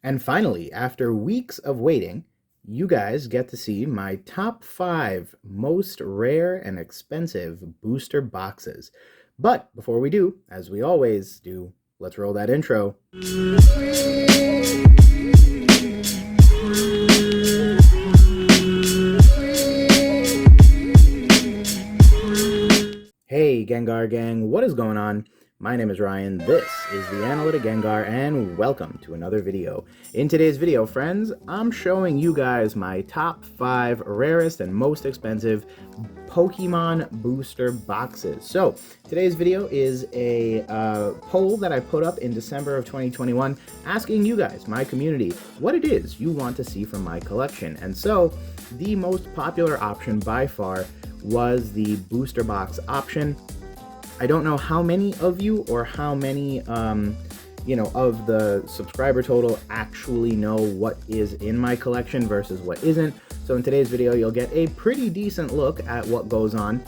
And finally, after weeks of waiting, you guys get to see my top 5 most rare and expensive booster boxes. But before we do, as we always do, let's roll that intro. Hey Gengar Gang, what is going on? My name is Ryan, this is the Analytic Gengar, and welcome to another video. In today's video, friends, I'm showing you guys my top 5 rarest and most expensive Pokemon booster boxes. So, today's video is a poll that I put up in December of 2021 asking you guys, my community, what it is you want to see from my collection. And so, the most popular option by far was the booster box option. I don't know how many of you or how many of the subscriber total actually know what is in my collection versus what isn't. So in today's video, you'll get a pretty decent look at what goes on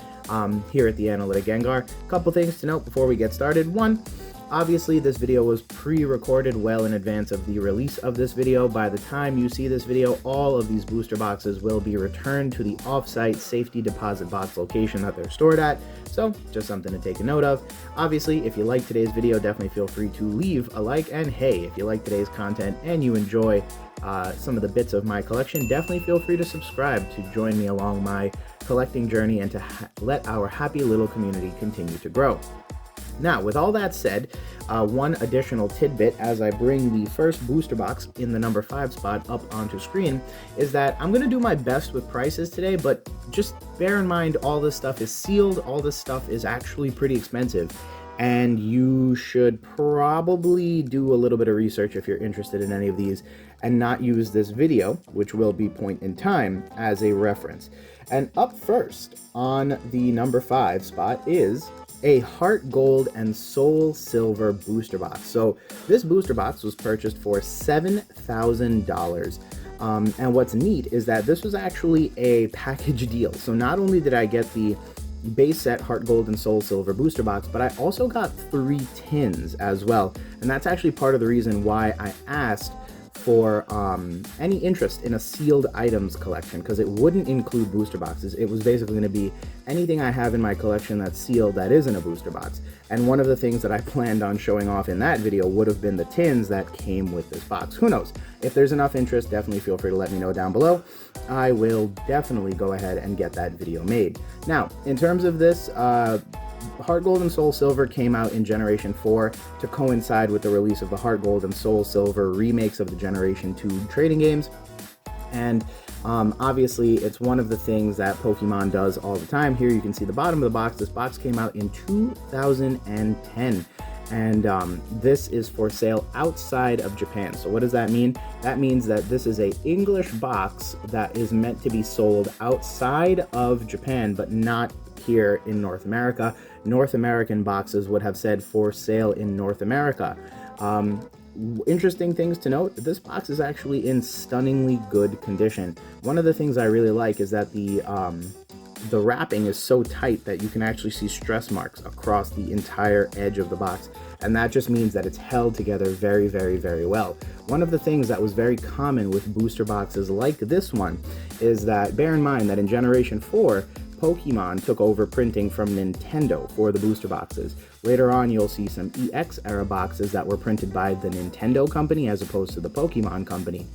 here at the Analytic Gengar. Couple things to note before we get started. One, obviously this video was pre-recorded well in advance of the release of this video. By the time you see this video, all of these booster boxes will be returned to the off-site safety deposit box location that they're stored at. So just something to take a note of. Obviously, if you like today's video, definitely feel free to leave a like. And hey, if you like today's content and you enjoy some of the bits of my collection, definitely feel free to subscribe to join me along my collecting journey and to let our happy little community continue to grow. Now, with all that said, one additional tidbit as I bring the first booster box in the number 5 spot up onto screen is that I'm going to do my best with prices today, but just bear in mind all this stuff is sealed, all this stuff is actually pretty expensive, and you should probably do a little bit of research if you're interested in any of these and not use this video, which will be point in time, as a reference. And up first on the number 5 spot is a HeartGold and SoulSilver booster box. So this booster box was purchased for $7,000. And what's neat is that this was actually a package deal. So not only did I get the base set HeartGold and SoulSilver booster box, but I also got 3 tins as well. And that's actually part of the reason why I asked for any interest in a sealed items collection, because it wouldn't include booster boxes. It was basically going to be anything I have in my collection that's sealed that isn't a booster box. And one of the things that I planned on showing off in that video would have been the tins that came with this box. Who knows? If there's enough interest, definitely feel free to let me know down below. I will definitely go ahead and get that video made. Now, in terms of this, HeartGold and SoulSilver came out in Generation 4 to coincide with the release of the HeartGold and SoulSilver remakes of the Generation 2 trading games. And obviously, it's one of the things that Pokemon does all the time. Here you can see the bottom of the box. This box came out in 2010. And this is for sale outside of Japan. So what does that mean? That means that this is an English box that is meant to be sold outside of Japan, but not here in North America. North American boxes would have said for sale in North America. Interesting things to note, this box is actually in stunningly good condition. One of the things I really like is that the wrapping is so tight that you can actually see stress marks across the entire edge of the box, and that just means that it's held together very, very, very well. One of the things that was very common with booster boxes like this one is that, bear in mind that in Generation 4, Pokemon took over printing from Nintendo for the booster boxes. Later on, you'll see some EX era boxes that were printed by the Nintendo company as opposed to the Pokemon company.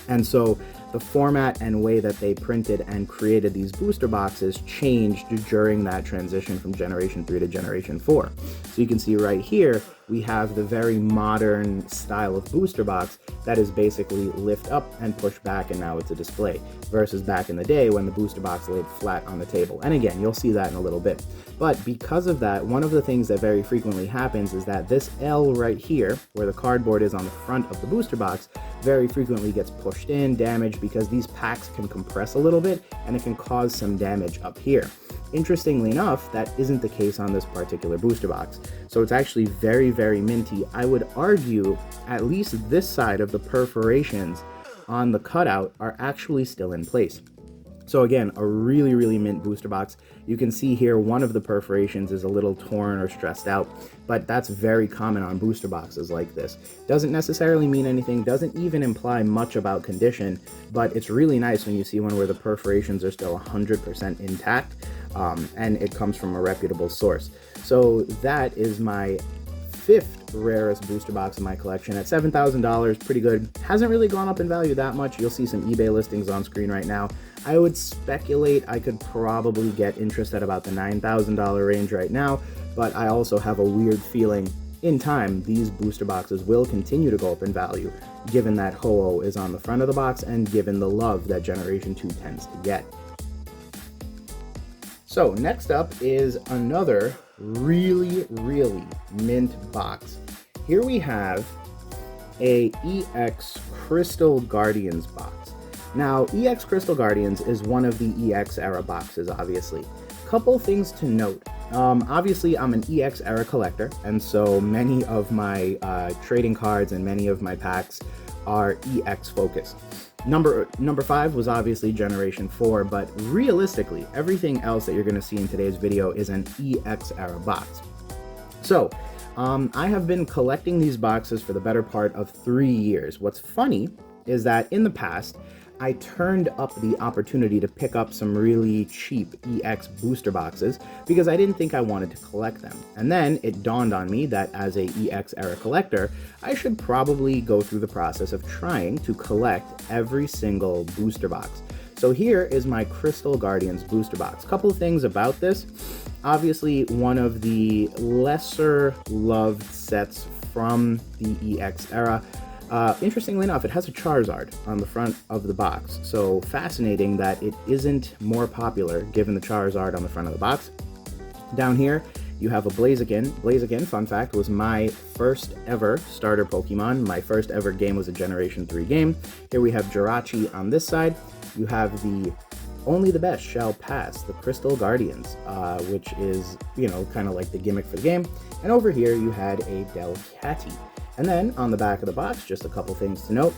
And so the format and way that they printed and created these booster boxes changed during that transition from Generation 3 to Generation 4. So you can see right here, we have the very modern style of booster box that is basically lift up and push back, and now it's a display, versus back in the day when the booster box laid flat on the table. And again, you'll see that in a little bit. But because of that, one of the things that very frequently happens is that this L right here, where the cardboard is on the front of the booster box, very frequently gets pushed in, damaged, because these packs can compress a little bit and it can cause some damage up here. Interestingly enough, that isn't the case on this particular booster box. So it's actually very, very minty. I would argue at least this side of the perforations on the cutout are actually still in place. So again, a really, really mint booster box. You can see here one of the perforations is a little torn or stressed out, but that's very common on booster boxes like this. Doesn't necessarily mean anything, doesn't even imply much about condition, but it's really nice when you see one where the perforations are still 100% intact, and it comes from a reputable source. So that is my 5th rarest booster box in my collection at $7,000. Pretty good. Hasn't really gone up in value that much. You'll see some eBay listings on screen right now. I would speculate I could probably get interest at about the $9,000 range right now, but I also have a weird feeling in time these booster boxes will continue to go up in value, given that Ho-Oh is on the front of the box and given the love that Generation 2 tends to get. So next up is another really, really mint box. Here we have a EX Crystal Guardians box. Now, EX Crystal Guardians is one of the EX era boxes, obviously. Couple things to note. Obviously, I'm an EX era collector, and so many of my trading cards and many of my packs are EX focused. Number 5 was obviously Generation 4, but realistically, everything else that you're going to see in today's video is an EX era box. So, I have been collecting these boxes for the better part of 3 years. What's funny is that in the past, I turned up the opportunity to pick up some really cheap EX booster boxes because I didn't think I wanted to collect them. And then it dawned on me that as a EX era collector, I should probably go through the process of trying to collect every single booster box. So here is my Crystal Guardians booster box. Couple things about this. Obviously, one of the lesser loved sets from the EX era. Interestingly enough, it has a Charizard on the front of the box, so fascinating that it isn't more popular given the Charizard on the front of the box. Down here, you have a Blaziken. Blaziken, fun fact, was my first ever starter Pokemon. My first ever game was a Generation 3 game. Here we have Jirachi on this side. You have the Only the Best Shall Pass, the Crystal Guardians, which is, kind of like the gimmick for the game. And over here, you had a Delcatty. And then on the back of the box, just a couple things to note.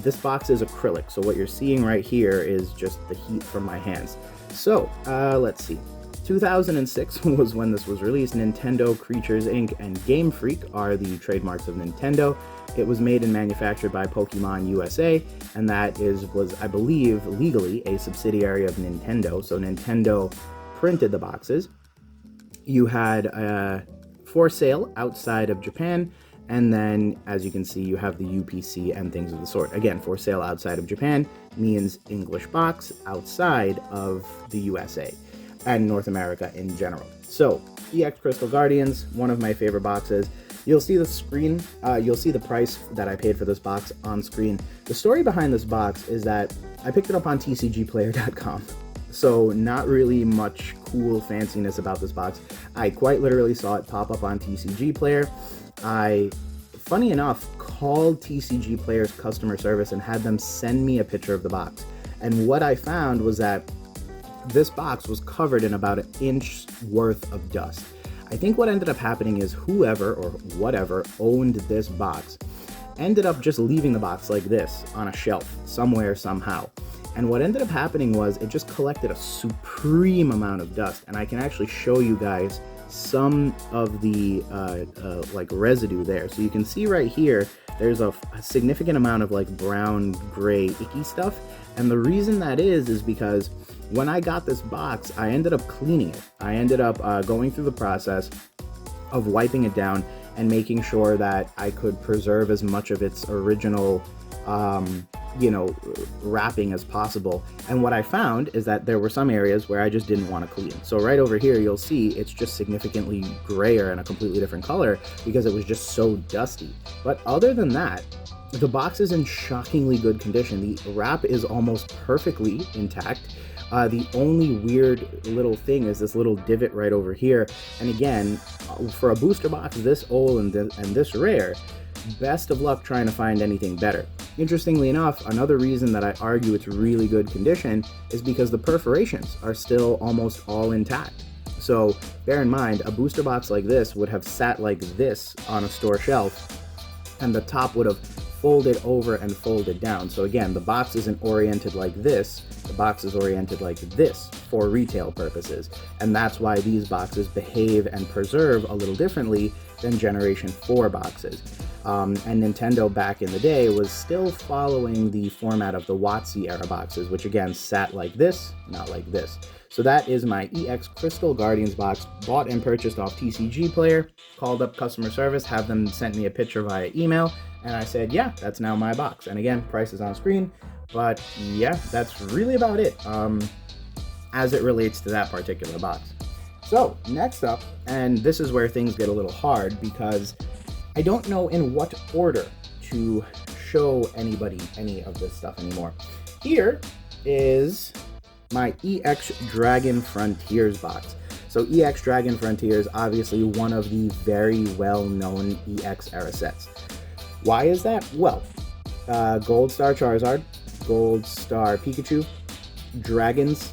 This box is acrylic, so what you're seeing right here is just the heat from my hands. So, let's see. 2006 was when this was released. Nintendo, Creatures Inc., and Game Freak are the trademarks of Nintendo. It was made and manufactured by Pokemon USA, and that was, I believe, legally a subsidiary of Nintendo. So Nintendo printed the boxes. You had for sale outside of Japan. And then, as you can see, you have the UPC and things of the sort. Again, for sale outside of Japan means English box outside of the USA and North America in general. So, EX Crystal Guardians, one of my favorite boxes. You'll see the screen, you'll see the price that I paid for this box on screen. The story behind this box is that I picked it up on TCGplayer.com. So not really much cool fanciness about this box. I quite literally saw it pop up on TCG Player. I, funny enough, called TCG Player's customer service and had them send me a picture of the box. And what I found was that this box was covered in about 1 inch worth of dust. I think what ended up happening is whoever or whatever owned this box ended up just leaving the box like this on a shelf somewhere, somehow. And what ended up happening was it just collected a supreme amount of dust. And I can actually show you guys some of the like residue there. So you can see right here, there's a significant amount of like brown, gray, icky stuff. And the reason that is because when I got this box, I ended up cleaning it. I ended up going through the process of wiping it down and making sure that I could preserve as much of its original wrapping as possible. And what I found is that there were some areas where I just didn't want to clean. So right over here, you'll see it's just significantly grayer and a completely different color because it was just so dusty. But other than that, the box is in shockingly good condition. The wrap is almost perfectly intact. The only weird little thing is this little divot right over here. And again, for a booster box this old and this rare, best of luck trying to find anything better. Interestingly enough, another reason that I argue it's really good condition is because the perforations are still almost all intact. So bear in mind, a booster box like this would have sat like this on a store shelf, and the top would have folded over and folded down. So again, the box isn't oriented like this, the box is oriented like this for retail purposes. And that's why these boxes behave and preserve a little differently than Generation 4 boxes. And Nintendo back in the day was still following the format of the WotC era boxes, which again sat like this, not like this. So that is my EX Crystal Guardians box, bought and purchased off TCG Player, called up customer service, have them send me a picture via email, and I said, yeah, that's now my box. And again, price is on screen, but yeah, that's really about it as it relates to that particular box. So next up, and this is where things get a little hard because I don't know in what order to show anybody any of this stuff anymore. Here is my EX Dragon Frontiers box. So EX Dragon Frontiers, obviously one of the very well-known EX era sets. Why is that? Well, Gold Star Charizard, Gold Star Pikachu, dragons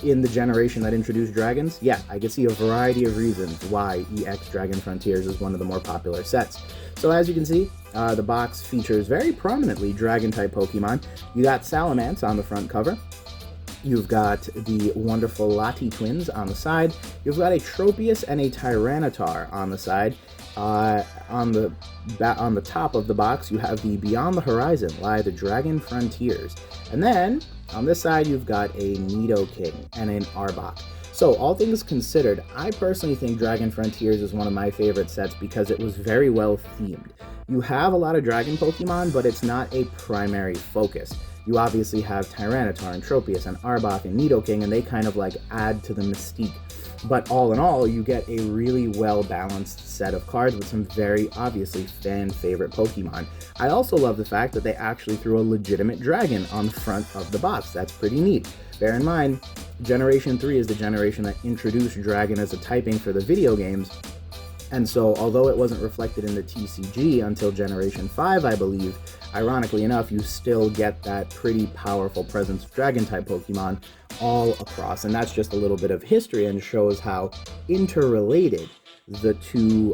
in the generation that introduced dragons. Yeah, I can see a variety of reasons why EX Dragon Frontiers is one of the more popular sets. So as you can see, the box features very prominently Dragon-type Pokemon. You got Salamence on the front cover. You've got the wonderful Lati twins on the side. You've got a Tropius and a Tyranitar on the side. On the top of the box, you have the Beyond the Horizon lie the Dragon Frontiers. And then on this side, you've got a Nidoking and an Arbok. So all things considered, I personally think Dragon Frontiers is one of my favorite sets because it was very well themed. You have a lot of Dragon Pokemon, but it's not a primary focus. You obviously have Tyranitar and Tropius and Arbok and Nidoking, and they kind of like add to the mystique. But all in all, you get a really well-balanced set of cards with some very obviously fan-favorite Pokemon. I also love the fact that they actually threw a legitimate dragon on the front of the box. That's pretty neat. Bear in mind, Generation 3 is the generation that introduced dragon as a typing for the video games. And so, although it wasn't reflected in the TCG until Generation 5, I believe, ironically enough, you still get that pretty powerful presence of Dragon-type Pokemon all across. And that's just a little bit of history and shows how interrelated the two,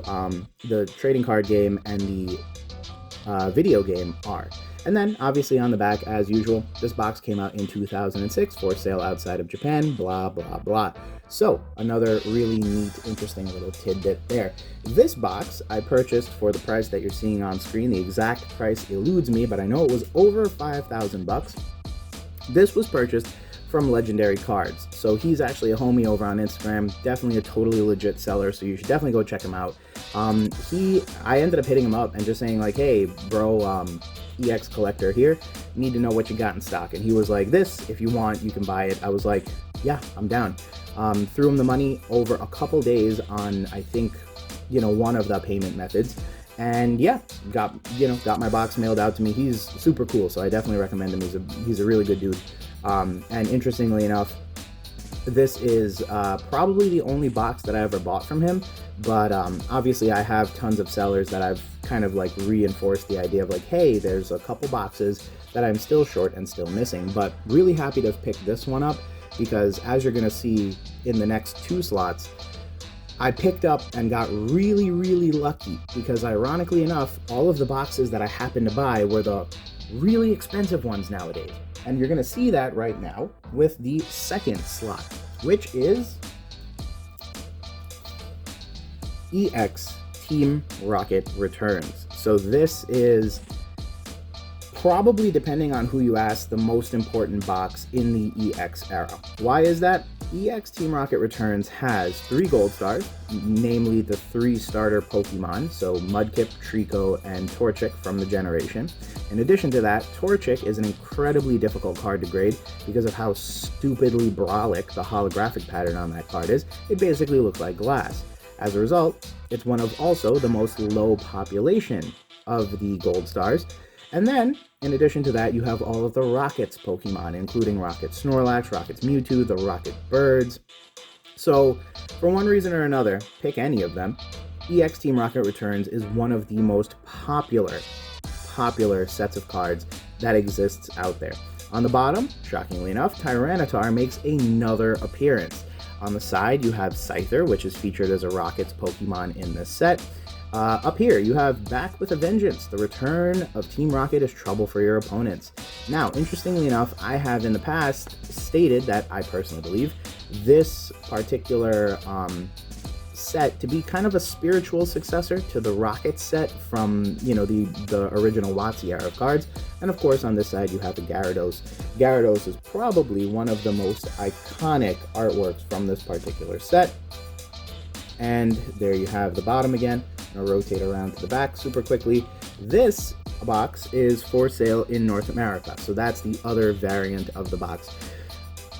the trading card game and the video game are. And then, obviously on the back, as usual, this box came out in 2006 for sale outside of Japan, blah, blah, blah. So, another really neat, interesting little tidbit there. This box I purchased for the price that you're seeing on screen. The exact price eludes me, but I know it was over 5,000 bucks. This was purchased from Legendary Cards. So he's actually a homie over on Instagram, definitely a totally legit seller, so you should definitely go check him out. I ended up hitting him up and just saying like, hey, bro, EX collector here, need to know what you got in stock. And he was like, this, if you want, you can buy it. I was like, yeah, I'm down. Threw him the money over a couple days on, I think, one of the payment methods. And yeah, got my box mailed out to me. He's super cool, so I definitely recommend him. He's a really good dude. And interestingly enough, this is probably the only box that I ever bought from him, but obviously I have tons of sellers that I've kind of like reinforced the idea of like, hey, there's a couple boxes that I'm still short and still missing, but really happy to have picked this one up because as you're gonna see in the next two slots, I picked up and got really, really lucky because ironically enough, all of the boxes that I happened to buy were the really expensive ones nowadays. And you're gonna see that right now with the second slot, which is EX Team Rocket Returns. So this is probably, depending on who you ask, the most important box in the EX era. Why is that? EX Team Rocket Returns has 3 gold stars, namely the 3 starter Pokemon, so Mudkip, Trico, and Torchic from the generation. In addition to that, Torchic is an incredibly difficult card to grade because of how stupidly brolic the holographic pattern on that card is. It basically looks like glass. As a result, it's one of also the most low population of the gold stars. And then, in addition to that, you have all of the Rockets Pokemon, including Rocket Snorlax, Rockets Mewtwo, the Rocket Birds. So, for one reason or another, pick any of them, EX Team Rocket Returns is one of the most popular sets of cards that exists out there. On the bottom, shockingly enough, Tyranitar makes another appearance. On the side, you have Scyther, which is featured as a Rockets Pokemon in this set. Up here, you have Back with a Vengeance. The return of Team Rocket is trouble for your opponents. Now, interestingly enough, I have in the past stated that I personally believe this particular set to be kind of a spiritual successor to the Rocket set from, you know, the original WotC era of cards. And of course, on this side, you have the Gyarados. Gyarados is probably one of the most iconic artworks from this particular set. And there you have the bottom again. I'll rotate around to the back super quickly. This box is for sale in North America, so that's the other variant of the box.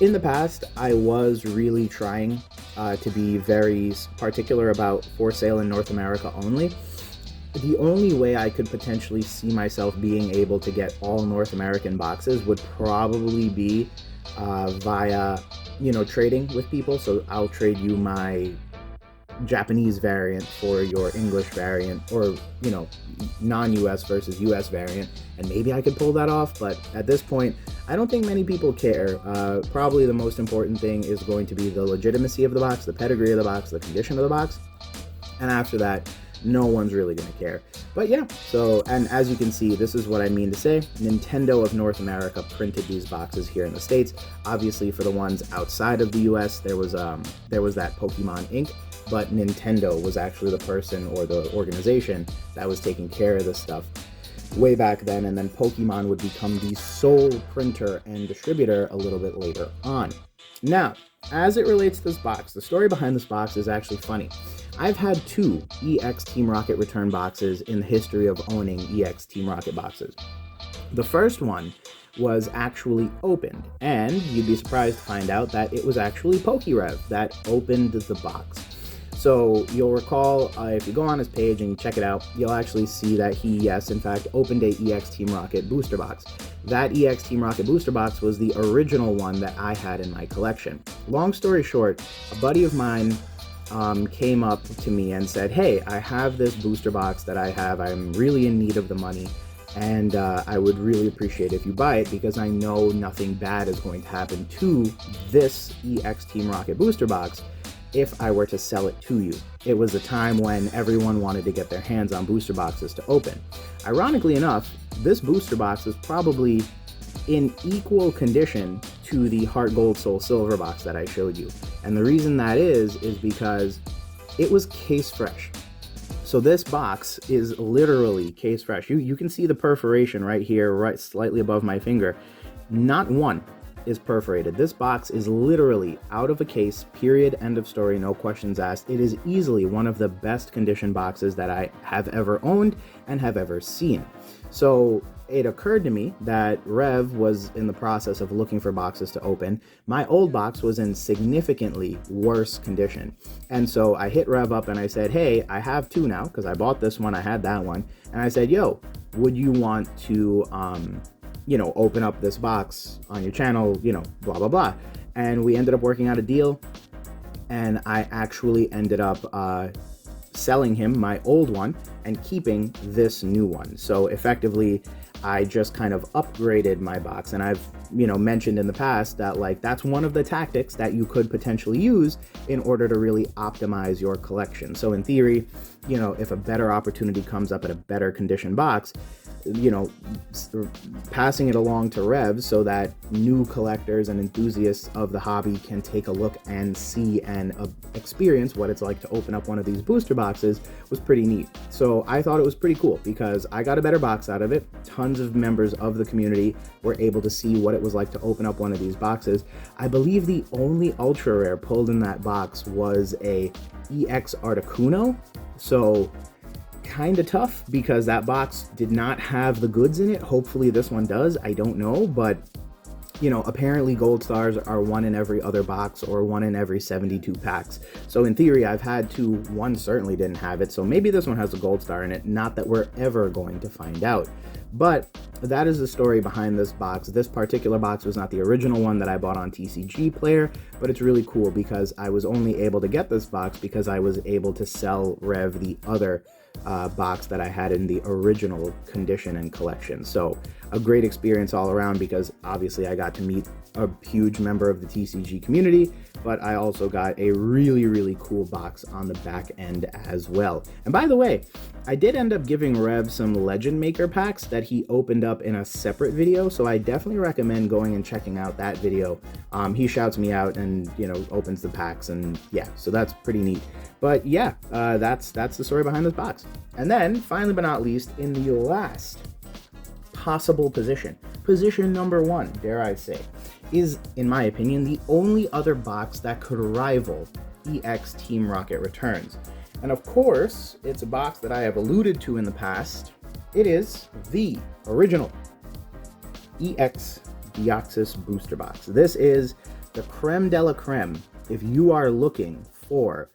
In the past, I was really trying to be very particular about for sale in North America only. The only way I could potentially see myself being able to get all North American boxes would probably be via, you know, trading with people. So I'll trade you my Japanese variant for your English variant, or, you know, non-US versus US variant, and maybe I could pull that off, but at this point I don't think many people care. Probably the most important thing is going to be the legitimacy of the box, the pedigree of the box, the condition of the box, and after that no one's really going to care. But yeah, so, and as you can see, this is what I mean to say. Nintendo of North America printed these boxes here in the States. Obviously for the ones outside of the US, there was that Pokemon Inc., but Nintendo was actually the person or the organization that was taking care of this stuff way back then, and then Pokemon would become the sole printer and distributor a little bit later on. Now, as it relates to this box, the story behind this box is actually funny. I've had 2 EX Team Rocket return boxes in the history of owning EX Team Rocket boxes. The first one was actually opened, and you'd be surprised to find out that it was actually PokeRev that opened the box. So you'll recall, if you go on his page and you check it out, you'll actually see that he, yes, in fact, opened a EX Team Rocket booster box. That EX Team Rocket booster box was the original one that I had in my collection. Long story short, a buddy of mine came up to me and said, hey, I have this booster box that I have. I'm really in need of the money, and I would really appreciate if you buy it, because I know nothing bad is going to happen to this EX Team Rocket booster box if I were to sell it to you. It was a time when everyone wanted to get their hands on booster boxes to open. Ironically enough, this booster box is probably in equal condition to the HeartGold SoulSilver box that I showed you. And the reason that is because it was case fresh. So this box is literally case fresh. You can see the perforation right here, right slightly above my finger. Not one is perforated. This box is literally out of a case, period, end of story, no questions asked. It is easily one of the best condition boxes that I have ever owned and have ever seen. So it occurred to me that Rev was in the process of looking for boxes to open. My old box was in significantly worse condition. And so I hit Rev up and I said, hey, I have 2 now, because I bought this one, I had that one. And I said, yo, would you want to, you know, open up this box on your channel, you know, blah, blah, blah. And we ended up working out a deal, and I actually ended up selling him my old one and keeping this new one. So effectively, I just kind of upgraded my box, and I've, you know, mentioned in the past that, like, that's one of the tactics that you could potentially use in order to really optimize your collection. So in theory, you know, if a better opportunity comes up at a better condition box, you know, passing it along to Rev so that new collectors and enthusiasts of the hobby can take a look and see and experience what it's like to open up one of these booster boxes was pretty neat. So I thought it was pretty cool because I got a better box out of it. Tons of members of the community were able to see what it was like to open up one of these boxes. I believe the only ultra rare pulled in that box was a EX Articuno. So kind of tough because that box did not have the goods in it. Hopefully this one does. I don't know, but you know, apparently gold stars are 1 in every other box or 1 in every 72 packs. So in theory, I've had 2. 1 certainly didn't have it. So maybe this one has a gold star in it. Not that we're ever going to find out. But that is the story behind this box. This particular box was not the original one that I bought on TCG Player, but it's really cool because I was only able to get this box because I was able to sell Rev the other box that I had in the original condition and collection. So a great experience all around, because obviously I got to meet a huge member of the TCG community, but I also got a really, really cool box on the back end as well. And by the way, I did end up giving Rev some Legend Maker packs that he opened up in a separate video, so I definitely recommend going and checking out that video. He shouts me out and, you know, opens the packs, and yeah, so that's pretty neat. But yeah, that's the story behind this box. And then, finally but not least, in the last possible position number 1, dare I say, is, in my opinion, the only other box that could rival EX Team Rocket Returns. And of course, it's a box that I have alluded to in the past. It is the original EX Deoxys booster box. This is the creme de la creme if you are looking for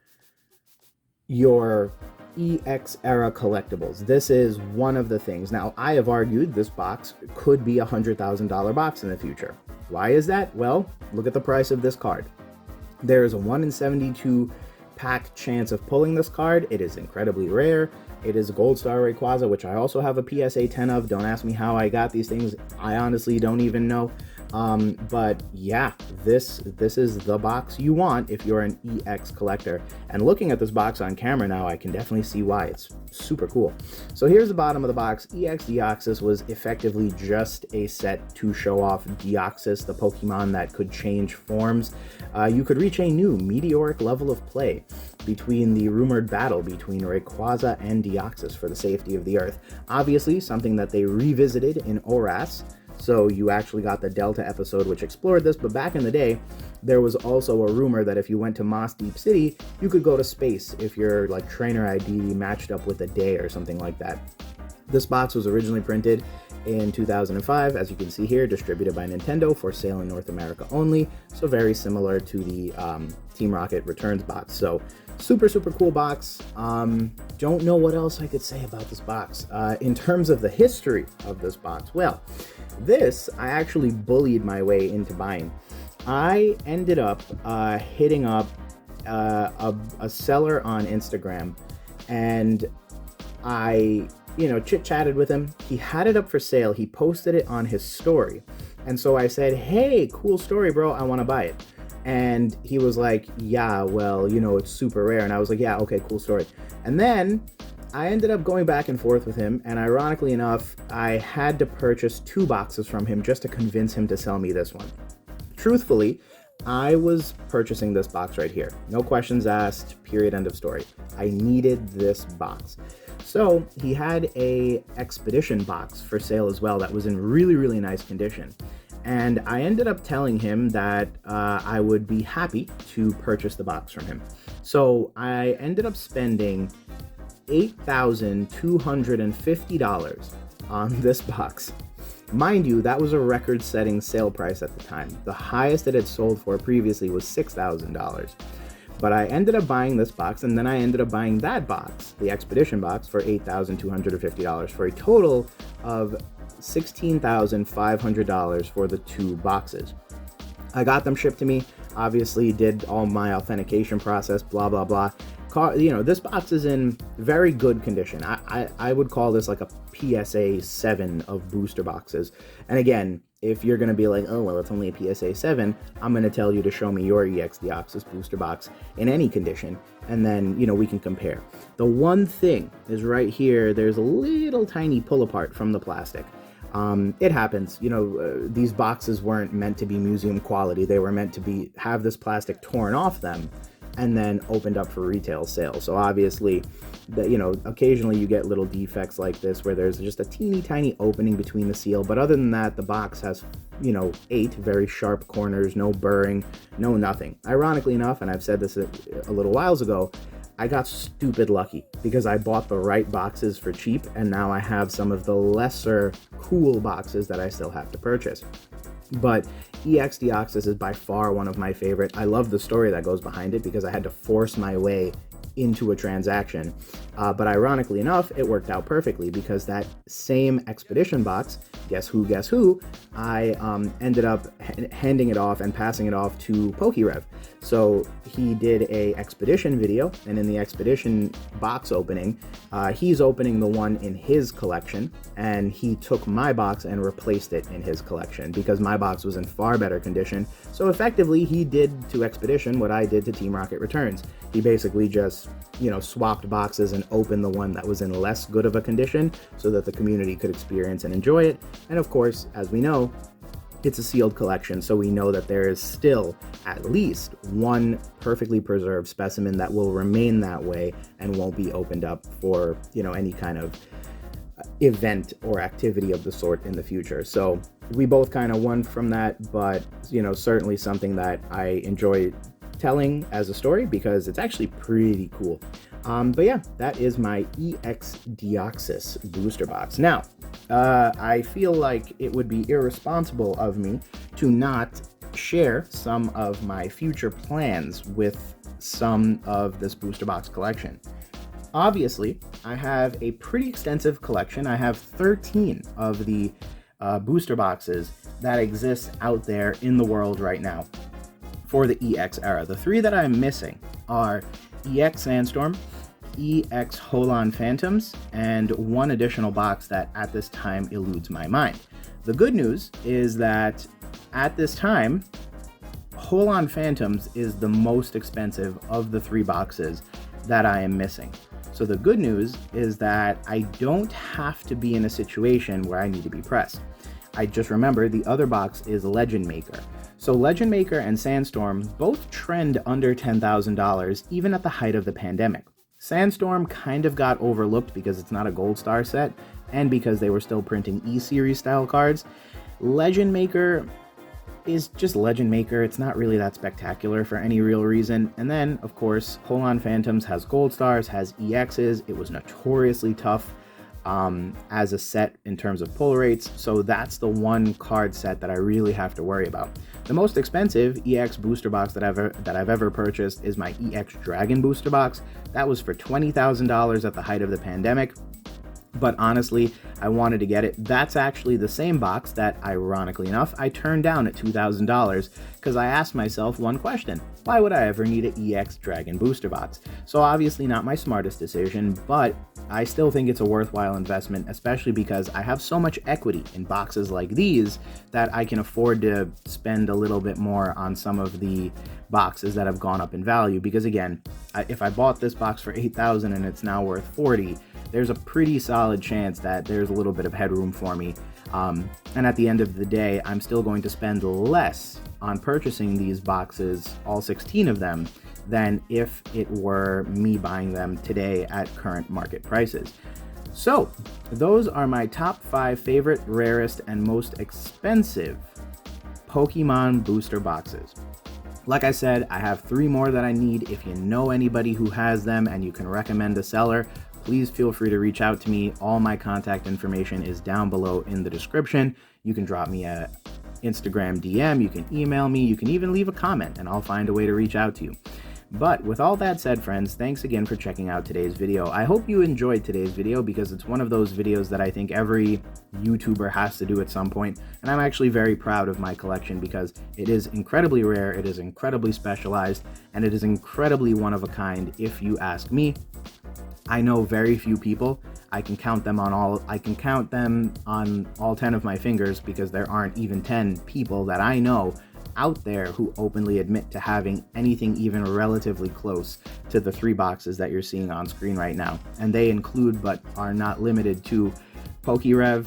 your EX era collectibles. This is one of the things. Now, I have argued this box could be a $100,000 box in the future. Why is that? Well, look at the price of this card. There is a 1 in 72 pack chance of pulling this card. It is incredibly rare. It is a Gold Star Rayquaza, which I also have a PSA 10 of. Don't ask me how I got these things. I honestly don't even know. But yeah, this is the box you want if you're an EX collector. And looking at this box on camera now, I can definitely see why. It's super cool. So here's the bottom of the box. EX Deoxys was effectively just a set to show off Deoxys, the Pokemon that could change forms. You could reach a new meteoric level of play between the rumored battle between Rayquaza and Deoxys for the safety of the Earth. Obviously, something that they revisited in Oras. So you actually got the Delta episode which explored this, but back in the day, there was also a rumor that if you went to Moss Deep City, you could go to space if your like trainer ID matched up with a day or something like that. This box was originally printed in 2005, as you can see here, distributed by Nintendo for sale in North America only, so very similar to the Team Rocket Returns box. So super cool box. Don't know what else I could say about this box. In terms of the history of this box, well, this I actually bullied my way into buying. I ended up hitting up a seller on Instagram, and I chit-chatted with him. He had it up for sale. He posted it on his story, and so I said, hey, cool story, bro, I want to buy it. And he was like, yeah, well, it's super rare. And I was like, yeah, okay, cool story. And then I ended up going back and forth with him, and ironically enough, I had to purchase 2 boxes from him just to convince him to sell me this one. Truthfully, I was purchasing this box right here. No questions asked, period, end of story. I needed this box. So he had a Expedition box for sale as well that was in really nice condition. And I ended up telling him that I would be happy to purchase the box from him. So I ended up spending $8,250 on this box. Mind you, that was a record-setting sale price at the time. The highest it had sold for previously was $6,000. But I ended up buying this box, and then I ended up buying that box, the Expedition box, for $8,250 for a total of $16,500 for the 2 boxes. I got them shipped to me, obviously did all my authentication process, blah, blah, blah. This box is in very good condition. I would call this like a PSA 7 of booster boxes. And again, if you're going to be like, oh, well, it's only a PSA 7, I'm going to tell you to show me your EX Deoxys booster box in any condition, and then, we can compare. The one thing is right here, there's a little tiny pull apart from the plastic. It happens. These boxes weren't meant to be museum quality. They were meant to have this plastic torn off them and then opened up for retail sale. So obviously, occasionally you get little defects like this where there's just a teeny tiny opening between the seal. But other than that, the box has, 8 very sharp corners, no burring, no nothing. Ironically enough, and I've said this a little whiles ago, I got stupid lucky because I bought the right boxes for cheap, and now I have some of the lesser cool boxes that I still have to purchase. But EX Deoxys is by far one of my favorite. I love the story that goes behind it because I had to force my way into a transaction. But ironically enough, it worked out perfectly because that same Expedition box guess who, I ended up handing it off and passing it off to PokeRev. So he did a expedition video, and in the expedition box opening, he's opening the one in his collection, and he took my box and replaced it in his collection because my box was in far better condition. So effectively, he did to Expedition what I did to Team Rocket Returns. He basically just, swapped boxes and opened the one that was in less good of a condition so that the community could experience and enjoy it. And of course, as we know, it's a sealed collection, so we know that there is still at least one perfectly preserved specimen that will remain that way and won't be opened up for, any kind of event or activity of the sort in the future. So we both kind of won from that, but, certainly something that I enjoy telling as a story because it's actually pretty cool. But yeah, that is my EX Deoxys booster box. Now, I feel like it would be irresponsible of me to not share some of my future plans with some of this booster box collection. Obviously, I have a pretty extensive collection. I have 13 of the booster boxes that exist out there in the world right now for the EX era. The 3 that I'm missing are EX Sandstorm, EX Holon Phantoms, and one additional box that at this time eludes my mind. The good news is that at this time, Holon Phantoms is the most expensive of the 3 boxes that I am missing. So the good news is that I don't have to be in a situation where I need to be pressed. I just remember the other box is Legend Maker. So Legend Maker and Sandstorm both trend under $10,000 even at the height of the pandemic. Sandstorm kind of got overlooked because it's not a gold star set and because they were still printing E-Series style cards. Legend Maker is just Legend Maker. It's not really that spectacular for any real reason. And then, of course, Holon Phantoms has gold stars, has EXs. It was notoriously tough as a set in terms of pull rates. So that's the one card set that I really have to worry about. The most expensive EX booster box that I've ever purchased is my EX Dragon booster box. That was for $20,000 at the height of the pandemic. But honestly, I wanted to get it. That's actually the same box that, ironically enough, I turned down at $2,000 because I asked myself one question: why would I ever need an EX Dragon booster box? So obviously not my smartest decision, but I still think it's a worthwhile investment, especially because I have so much equity in boxes like these that I can afford to spend a little bit more on some of the boxes that have gone up in value. Because again, if I bought this box for $8,000 and it's now worth $40,000, there's a pretty solid chance that there's a little bit of headroom for me. And at the end of the day, I'm still going to spend less on purchasing these boxes, all 16 of them, than if it were me buying them today at current market prices. So those are my top 5 favorite, rarest, and most expensive Pokemon booster boxes. Like I said, I have 3 more that I need. If you know anybody who has them and you can recommend a seller, please feel free to reach out to me. All my contact information is down below in the description. You can drop me a Instagram DM, you can email me, you can even leave a comment, and I'll find a way to reach out to you. But with all that said, friends, thanks again for checking out today's video. I hope you enjoyed today's video because it's one of those videos that I think every YouTuber has to do at some point, and I'm actually very proud of my collection because it is incredibly rare, it is incredibly specialized, and it is incredibly one of a kind if you ask me. I know very few people. I can count them on all 10 of my fingers because there aren't even 10 people that I know out there who openly admit to having anything even relatively close to the 3 boxes that you're seeing on screen right now. And they include, but are not limited to, PokeRev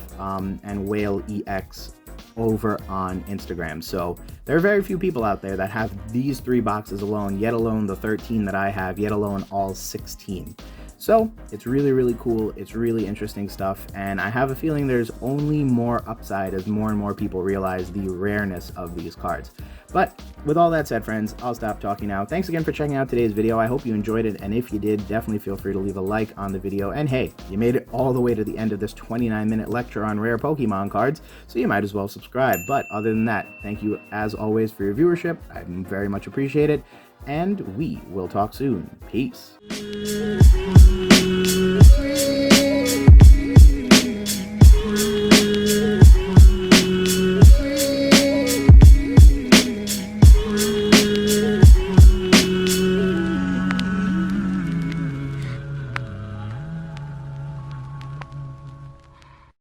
and Whale EX over on Instagram. So there are very few people out there that have these 3 boxes alone, yet alone the 13 that I have, yet alone all 16. So it's really, really cool. It's really interesting stuff. And I have a feeling there's only more upside as more and more people realize the rareness of these cards. But with all that said, friends, I'll stop talking now. Thanks again for checking out today's video. I hope you enjoyed it. And if you did, definitely feel free to leave a like on the video. And hey, you made it all the way to the end of this 29-minute lecture on rare Pokemon cards, so you might as well subscribe. But other than that, thank you as always for your viewership. I very much appreciate it. And we will talk soon. Peace.